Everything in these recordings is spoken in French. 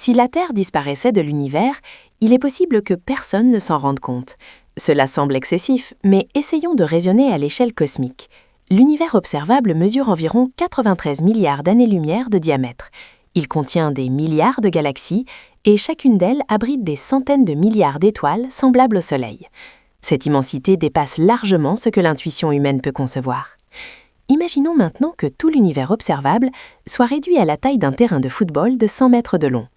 Si la Terre disparaissait de l'univers, il est possible que personne ne s'en rende compte. Cela semble excessif, mais essayons de raisonner à l'échelle cosmique. L'univers observable mesure environ 93 milliards d'années-lumière de diamètre. Il contient des milliards de galaxies et chacune d'elles abrite des centaines de milliards d'étoiles semblables au Soleil. Cette immensité dépasse largement ce que l'intuition humaine peut concevoir. Imaginons maintenant que tout l'univers observable soit réduit à la taille d'un terrain de football de 100 mètres de long.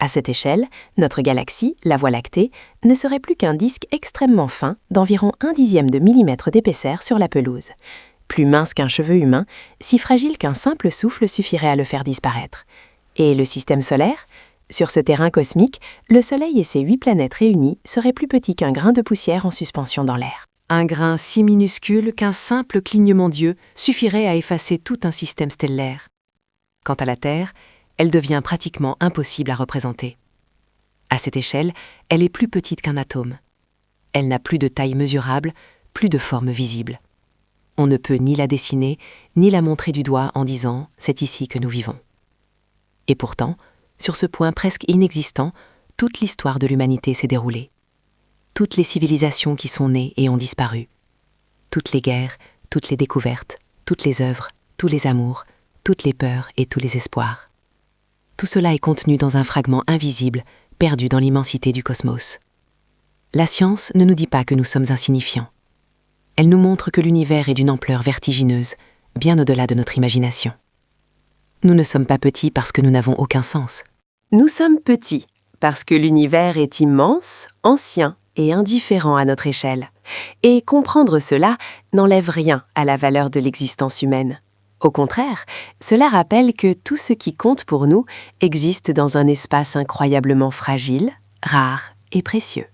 À cette échelle, notre galaxie, la Voie lactée, ne serait plus qu'un disque extrêmement fin d'environ 1/10 de millimètre d'épaisseur sur la pelouse. Plus mince qu'un cheveu humain, si fragile qu'un simple souffle suffirait à le faire disparaître. Et le système solaire ? Sur ce terrain cosmique, le Soleil et ses 8 planètes réunies seraient plus petits qu'un grain de poussière en suspension dans l'air. Un grain si minuscule qu'un simple clignement d'yeux suffirait à effacer tout un système stellaire. Quant à la Terre, elle devient pratiquement impossible à représenter. À cette échelle, elle est plus petite qu'un atome. Elle n'a plus de taille mesurable, plus de forme visible. On ne peut ni la dessiner, ni la montrer du doigt en disant « c'est ici que nous vivons ». Et pourtant, sur ce point presque inexistant, toute l'histoire de l'humanité s'est déroulée. Toutes les civilisations qui sont nées et ont disparu. Toutes les guerres, toutes les découvertes, toutes les œuvres, tous les amours, toutes les peurs et tous les espoirs. Tout cela est contenu dans un fragment invisible, perdu dans l'immensité du cosmos. La science ne nous dit pas que nous sommes insignifiants. Elle nous montre que l'univers est d'une ampleur vertigineuse, bien au-delà de notre imagination. Nous ne sommes pas petits parce que nous n'avons aucun sens. Nous sommes petits parce que l'univers est immense, ancien et indifférent à notre échelle. Et comprendre cela n'enlève rien à la valeur de l'existence humaine. Au contraire, cela rappelle que tout ce qui compte pour nous existe dans un espace incroyablement fragile, rare et précieux.